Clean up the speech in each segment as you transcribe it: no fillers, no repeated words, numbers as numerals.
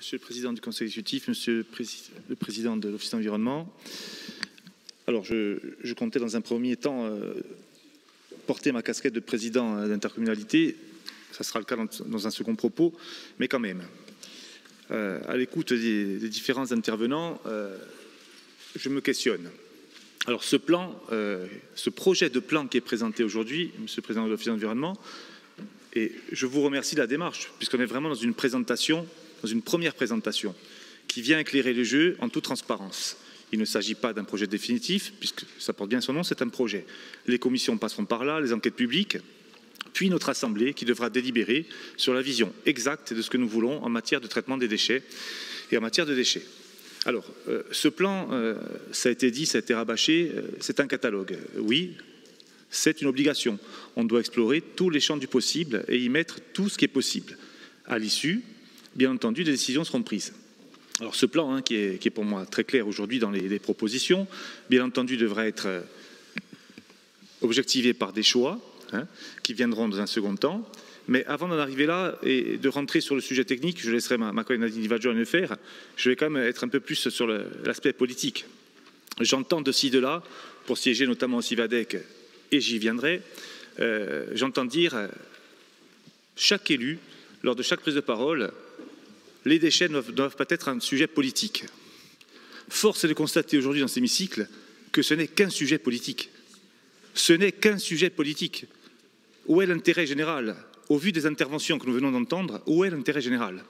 Monsieur le Président du Conseil exécutif, Monsieur le Président de l'Office d'environnement. Alors, je comptais dans un premier temps porter ma casquette de président d'intercommunalité. Ça sera le cas dans un second propos, mais quand même. À l'écoute des différents intervenants, je me questionne. Alors, ce projet de plan qui est présenté aujourd'hui, Monsieur le Président de l'Office d'environnement, et je vous remercie de la démarche, puisqu'on est vraiment dans une présentation, dans une première présentation, qui vient éclairer le jeu en toute transparence. Il ne s'agit pas d'un projet définitif, puisque ça porte bien son nom, c'est un projet. Les commissions passeront par là, les enquêtes publiques, puis notre Assemblée qui devra délibérer sur la vision exacte de ce que nous voulons en matière de traitement des déchets et en matière de déchets. Alors, ce plan, ça a été dit, ça a été rabâché, c'est un catalogue. Oui, c'est une obligation. On doit explorer tous les champs du possible et y mettre tout ce qui est possible. À l'issue, bien entendu, des décisions seront prises. Alors ce plan, qui est pour moi très clair aujourd'hui dans les propositions, bien entendu devra être objectivé par des choix qui viendront dans un second temps. Mais avant d'en arriver là et de rentrer sur le sujet technique, je laisserai ma collègue Nadine Livadjoan le faire, je vais quand même être un peu plus sur l'aspect politique. J'entends de ci, de là, pour siéger notamment au CIVADEC, et j'y viendrai, j'entends dire chaque élu, lors de chaque prise de parole, les déchets ne doivent pas être un sujet politique. Force est de constater aujourd'hui dans cet hémicycle que ce n'est qu'un sujet politique. Ce n'est qu'un sujet politique. Où est l'intérêt général? Au vu des interventions que nous venons d'entendre, où est l'intérêt général?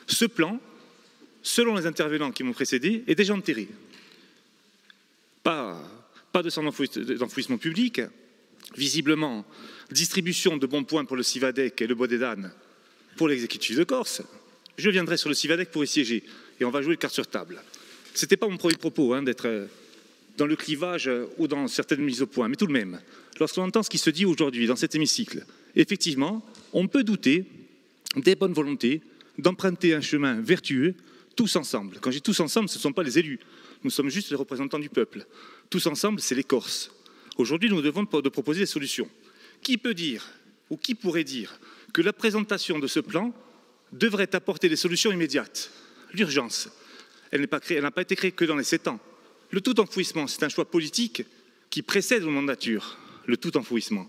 Ce plan, selon les intervenants qui m'ont précédé, est déjà enterré. Pas de centre d'enfouissement public, visiblement distribution de bons points pour le CIVADEC et le Bois des Danes pour l'exécutif de Corse. Je viendrai sur le CIVADEC pour y siéger et on va jouer le carte sur table. Ce n'était pas mon premier propos d'être dans le clivage ou dans certaines mises au point, mais tout de même, lorsqu'on entend ce qui se dit aujourd'hui dans cet hémicycle, effectivement, on peut douter des bonnes volontés d'emprunter un chemin vertueux tous ensemble. Quand je dis tous ensemble, ce ne sont pas les élus, nous sommes juste les représentants du peuple. Tous ensemble, c'est les Corses. Aujourd'hui, nous devons proposer des solutions. Qui peut dire, ou qui pourrait dire, que la présentation de ce plan devrait apporter des solutions immédiates? L'urgence, elle n'a pas été créée que dans les 7 ans. Le tout enfouissement, c'est un choix politique qui précède nos mandatures, le tout enfouissement.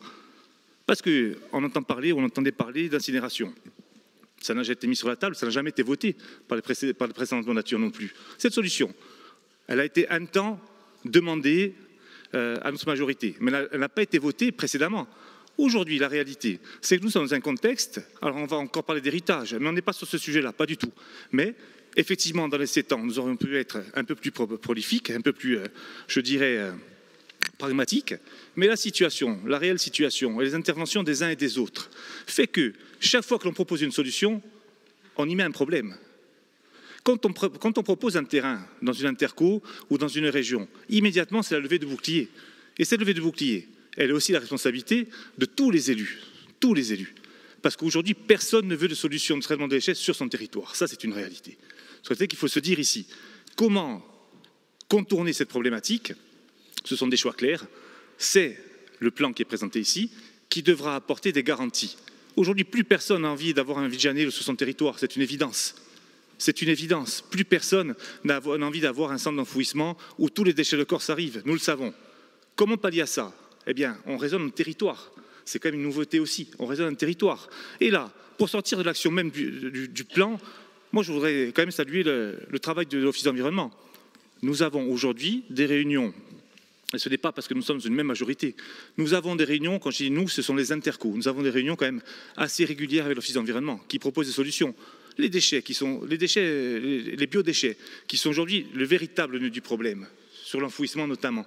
Parce qu'on entend parler, on entendait parler d'incinération. Ça n'a jamais été mis sur la table, ça n'a jamais été voté par les précédentes mandatures non plus. Cette solution, elle a été un temps demandée à notre majorité, mais elle n'a pas été votée précédemment. Aujourd'hui, la réalité, c'est que nous sommes dans un contexte, alors on va encore parler d'héritage, mais on n'est pas sur ce sujet-là, pas du tout. Mais effectivement, dans les 7 ans, nous aurions pu être un peu plus prolifiques, un peu plus, je dirais, pragmatiques. Mais la situation, la réelle situation et les interventions des uns et des autres fait que chaque fois que l'on propose une solution, on y met un problème. Quand on propose un terrain dans une interco ou dans une région, immédiatement, c'est la levée de bouclier. Et cette levée de bouclier, elle est aussi la responsabilité de tous les élus. Tous les élus. Parce qu'aujourd'hui, personne ne veut de solution de traitement des déchets sur son territoire. Ça, c'est une réalité. C'est qu'il faut se dire ici, comment contourner cette problématique? Ce sont des choix clairs. C'est le plan qui est présenté ici, qui devra apporter des garanties. Aujourd'hui, plus personne n'a envie d'avoir un Vigianais sur son territoire. C'est une évidence. C'est une évidence. Plus personne n'a envie d'avoir un centre d'enfouissement où tous les déchets de Corse arrivent. Nous le savons. Comment pallier à ça? Eh bien, on raisonne en territoire. C'est quand même une nouveauté aussi. On raisonne en territoire. Et là, pour sortir de l'action même du plan, moi, je voudrais quand même saluer le travail de l'Office d'environnement. Nous avons aujourd'hui des réunions, et ce n'est pas parce que nous sommes une même majorité. Nous avons des réunions, quand je dis nous, ce sont les intercos. Nous avons des réunions quand même assez régulières avec l'Office d'environnement qui propose des solutions. Les déchets, les biodéchets, qui sont aujourd'hui le véritable nœud du problème, sur l'enfouissement notamment.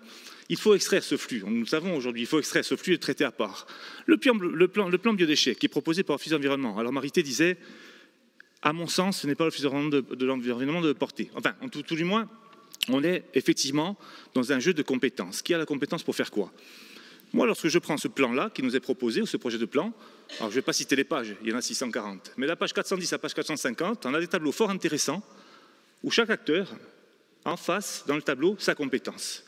Il faut extraire ce flux, nous le savons aujourd'hui, il faut extraire ce flux et le traiter à part. Le plan biodéchets qui est proposé par l'Office d'environnement. Alors Marité disait, à mon sens, ce n'est pas l'Office de l'environnement de le porter. Enfin, en tout du moins, on est effectivement dans un jeu de compétences. Qui a la compétence pour faire quoi? Moi, lorsque je prends ce plan-là qui nous est proposé, ou ce projet de plan, alors je ne vais pas citer les pages, il y en a 640, mais la page 410 à la page 450, on a des tableaux fort intéressants où chaque acteur, en face, dans le tableau, sa compétence.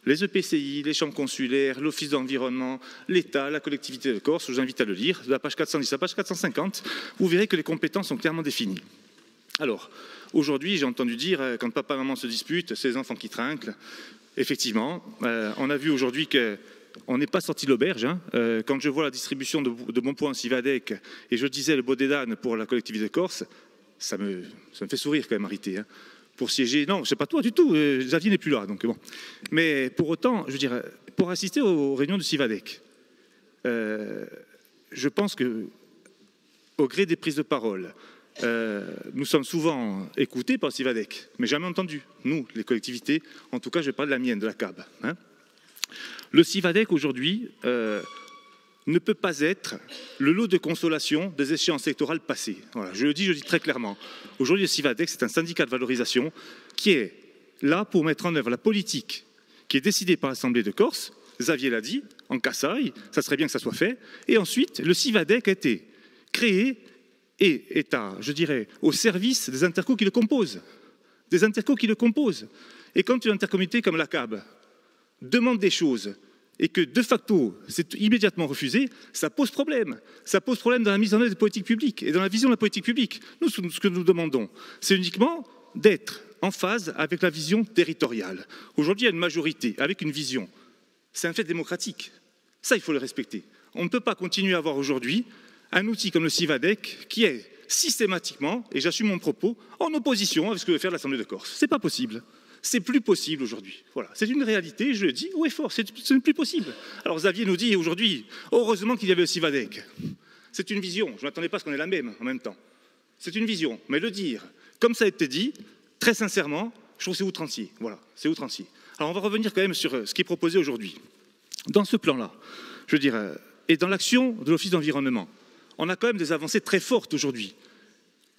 Les EPCI, les chambres consulaires, l'Office d'environnement, l'État, la collectivité de Corse, je vous invite à le lire, de la page 410 à la page 450, vous verrez que les compétences sont clairement définies. Alors, aujourd'hui, j'ai entendu dire, quand papa et maman se disputent, c'est les enfants qui trinquent. Effectivement, on a vu aujourd'hui qu'on n'est pas sorti de l'auberge. Hein. Quand je vois la distribution de bons points en Civadec, et je disais le Baudet d'Âne pour la collectivité de Corse, ça me fait sourire quand même, Arité. Hein. Pour siéger, non, c'est pas toi du tout, Xavier n'est plus là, donc bon. Mais pour autant, je veux dire, pour assister aux réunions du Civadec, je pense que, au gré des prises de parole, nous sommes souvent écoutés par le Civadec, mais jamais entendus. Nous, les collectivités, en tout cas, je parle de la mienne, de la CAB. Hein. Le Civadec, aujourd'hui, ne peut pas être le lot de consolation des échéances électorales passées. Voilà, je le dis très clairement. Aujourd'hui, le Civadec, c'est un syndicat de valorisation qui est là pour mettre en œuvre la politique qui est décidée par l'Assemblée de Corse. Xavier l'a dit, en Cassaille, ça serait bien que ça soit fait. Et ensuite, le Civadec a été créé et est, je dirais, au service des intercos qui le composent. Des intercos qui le composent. Et quand une intercommunauté comme la CAB demande des choses et que, de facto, c'est immédiatement refusé, ça pose problème. Ça pose problème dans la mise en œuvre des politiques publiques et dans la vision de la politique publique. Nous, ce que nous demandons, c'est uniquement d'être en phase avec la vision territoriale. Aujourd'hui, il y a une majorité avec une vision. C'est un fait démocratique. Ça, il faut le respecter. On ne peut pas continuer à avoir aujourd'hui un outil comme le Civadec qui est systématiquement, et j'assume mon propos, en opposition avec ce que veut faire l'Assemblée de Corse. C'est pas possible. C'est plus possible aujourd'hui. Voilà. C'est une réalité, je le dis haut et fort, ce n'est plus possible. Alors Xavier nous dit aujourd'hui, heureusement qu'il y avait le Civadec. C'est une vision, je ne m'attendais pas à ce qu'on ait la même en même temps. C'est une vision, mais le dire, comme ça a été dit, très sincèrement, je trouve que c'est outrancier. Voilà, c'est outrancier. Alors on va revenir quand même sur ce qui est proposé aujourd'hui. Dans ce plan-là, je veux dire, et dans l'action de l'Office d'environnement, on a quand même des avancées très fortes aujourd'hui.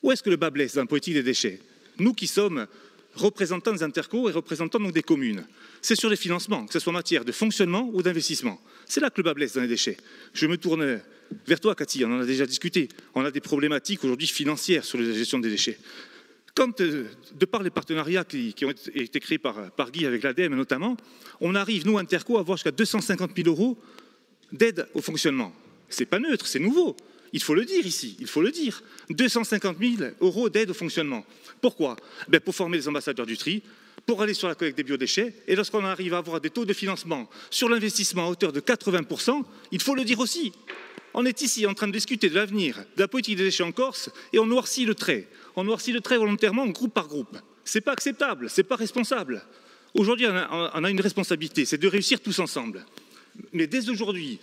Où est-ce que le bas blesse dans la politique des déchets? Nous qui sommes représentants des intercos et représentants donc des communes. C'est sur les financements, que ce soit en matière de fonctionnement ou d'investissement. C'est là que le bas blesse dans les déchets. Je me tourne vers toi, Cathy, on en a déjà discuté. On a des problématiques aujourd'hui financières sur la gestion des déchets. Quand, de par les partenariats qui ont été créés par Guy avec l'ADEME notamment, on arrive, nous, interco, à avoir jusqu'à 250 000 € d'aide au fonctionnement. Ce n'est pas neutre, c'est nouveau. Il faut le dire ici, il faut le dire. 250 000 € d'aide au fonctionnement. Pourquoi? Pour former les ambassadeurs du tri, pour aller sur la collecte des biodéchets, et lorsqu'on arrive à avoir des taux de financement sur l'investissement à hauteur de 80%, il faut le dire aussi. On est ici en train de discuter de l'avenir de la politique des déchets en Corse, et on noircit le trait. On noircit le trait volontairement, groupe par groupe. Ce n'est pas acceptable, ce n'est pas responsable. Aujourd'hui, on a une responsabilité, c'est de réussir tous ensemble. Mais dès aujourd'hui,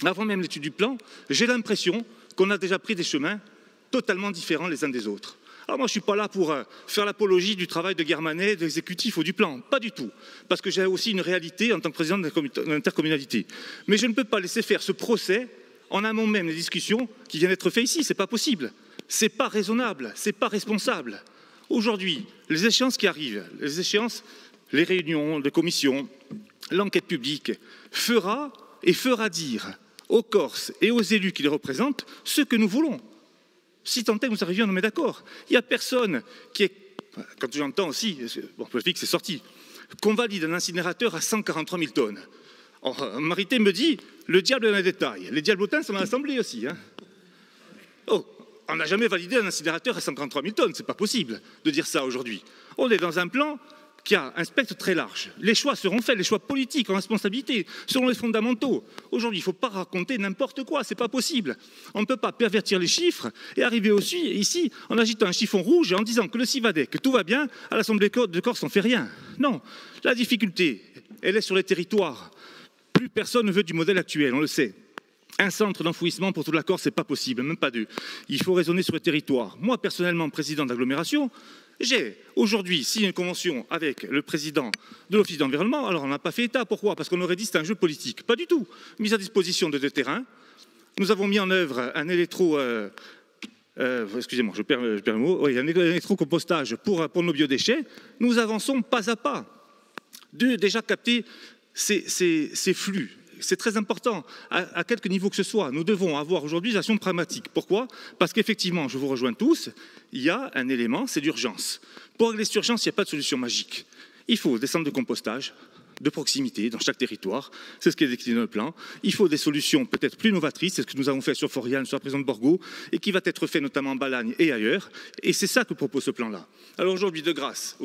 avant même l'étude du plan, j'ai l'impression qu'on a déjà pris des chemins totalement différents les uns des autres. Alors moi, je ne suis pas là pour faire l'apologie du travail de Guermanet, de l'exécutif ou du plan, pas du tout, parce que j'ai aussi une réalité en tant que président de l'intercommunalité. Mais je ne peux pas laisser faire ce procès en amont même des discussions qui viennent d'être faites ici, ce n'est pas possible, ce n'est pas raisonnable, ce n'est pas responsable. Aujourd'hui, les échéances qui arrivent, les échéances, les réunions de commission, l'enquête publique, fera dire aux Corses et aux élus qui les représentent ce que nous voulons. Si tant est que nous arrivions à nous mettre d'accord. Il n'y a personne qui est, quand j'entends aussi, bon, politique c'est sorti, qu'on valide un incinérateur à 143 000 tonnes. Or, Marité me dit, le diable est dans les détails. Les diablotins sont dans l'Assemblée aussi. Hein. Oh, on n'a jamais validé un incinérateur à 143 000 tonnes, c'est pas possible de dire ça aujourd'hui. On est dans un plan qui a un spectre très large. Les choix seront faits, les choix politiques en responsabilité, selon les fondamentaux. Aujourd'hui, il ne faut pas raconter n'importe quoi, ce n'est pas possible. On ne peut pas pervertir les chiffres et arriver aussi ici en agitant un chiffon rouge et en disant que le Civadec, que tout va bien, à l'Assemblée de Corse, on ne fait rien. Non, la difficulté, elle est sur les territoires. Plus personne ne veut du modèle actuel, on le sait. Un centre d'enfouissement pour toute la Corse, ce n'est pas possible, même pas deux. Il faut raisonner sur les territoires. Moi, personnellement, président d'agglomération, j'ai aujourd'hui signé une convention avec le président de l'Office d'environnement. Alors on n'a pas fait état. Pourquoi? Parce qu'on aurait dit que c'était un jeu politique. Pas du tout. Mise à disposition de deux terrains. Nous avons mis en œuvre un excusez-moi, je perds le mot. Oui, un électrocompostage pour nos biodéchets. Nous avançons pas à pas. Déjà capter ces flux. C'est très important, à quelque niveau que ce soit. Nous devons avoir aujourd'hui des actions pragmatiques. Pourquoi? Parce qu'effectivement, je vous rejoins tous, il y a un élément, c'est l'urgence. Pour régler cette urgence, il n'y a pas de solution magique. Il faut des centres de compostage, de proximité dans chaque territoire. C'est ce qui est décliné dans le plan. Il faut des solutions peut-être plus novatrices, c'est ce que nous avons fait sur Foriane, sur la prison de Borgo, et qui va être fait notamment en Balagne et ailleurs. Et c'est ça que propose ce plan-là. Alors aujourd'hui, de grâce,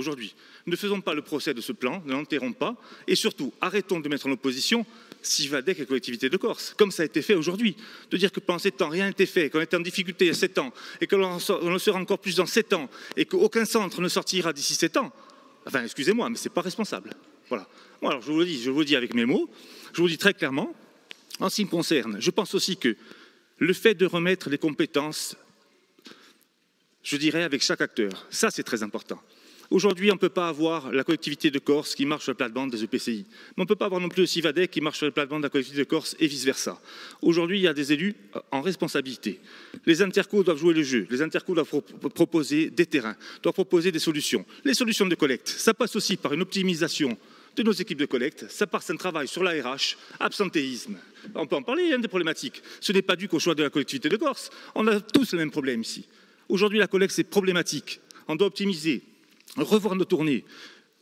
ne faisons pas le procès de ce plan, ne l'enterrons pas, et surtout, arrêtons de mettre en opposition Civadec et collectivités de Corse, comme ça a été fait aujourd'hui. De dire que pendant 7 ans, rien n'a été fait, qu'on était en difficulté il y a 7 ans, et que l'on le sera encore plus dans 7 ans, et qu'aucun centre ne sortira d'ici 7 ans, enfin, excusez-moi, mais ce n'est pas responsable. Voilà. Bon, alors je vous le dis avec mes mots, je vous le dis très clairement. En ce qui me concerne, je pense aussi que le fait de remettre les compétences, je dirais, avec chaque acteur, ça c'est très important. Aujourd'hui, on ne peut pas avoir la collectivité de Corse qui marche sur la plate-bande des EPCI. Mais on ne peut pas avoir non plus le Civadec qui marche sur la plate-bande de la collectivité de Corse et vice-versa. Aujourd'hui, il y a des élus en responsabilité. Les intercos doivent jouer le jeu. Les intercos doivent proposer des terrains, doivent proposer des solutions. Les solutions de collecte, ça passe aussi par une optimisation de nos équipes de collecte. Ça passe un travail sur la RH, absentéisme. On peut en parler, des problématiques. Ce n'est pas dû qu'au choix de la collectivité de Corse. On a tous le même problème ici. Aujourd'hui, la collecte, c'est problématique. On doit optimiser. Revoir nos tournées.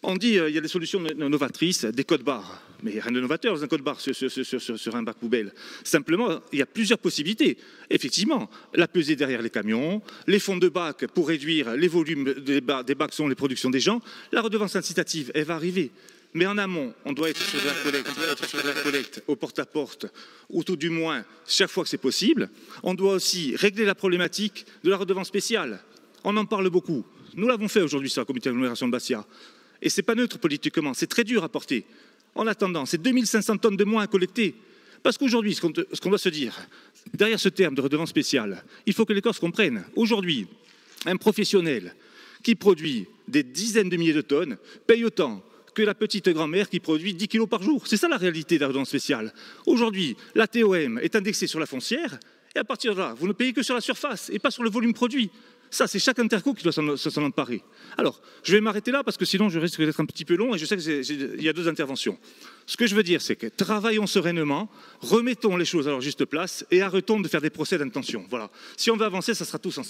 On dit il y a des solutions novatrices, des codes barres. Mais il n'y a rien de novateur dans un code barre sur un bac poubelle. Simplement, il y a plusieurs possibilités. Effectivement, la pesée derrière les camions, les fonds de bac pour réduire les volumes des bacs selon les productions des gens. La redevance incitative, elle va arriver. Mais en amont, on doit être sur de la collecte, au porte-à-porte, ou tout du moins, chaque fois que c'est possible. On doit aussi régler la problématique de la redevance spéciale. On en parle beaucoup. Nous l'avons fait aujourd'hui sur la comité d'agglomération de Bastia. Et ce n'est pas neutre politiquement, c'est très dur à porter. En attendant, c'est 2500 tonnes de moins à collecter. Parce qu'aujourd'hui, ce qu'on doit se dire, derrière ce terme de redevance spéciale, il faut que les Corses comprennent. Aujourd'hui, un professionnel qui produit des dizaines de milliers de tonnes paye autant que la petite grand-mère qui produit 10 kilos par jour. C'est ça la réalité de la redevance spéciale. Aujourd'hui, la TOM est indexée sur la foncière, et à partir de là, vous ne payez que sur la surface et pas sur le volume produit. Ça, c'est chaque interco qui doit s'en emparer. Alors, je vais m'arrêter là parce que sinon, je risque d'être un petit peu long et je sais qu'il y a 2 interventions. Ce que je veux dire, c'est que travaillons sereinement, remettons les choses à leur juste place et arrêtons de faire des procès d'intention. Voilà. Si on veut avancer, ça sera tous ensemble.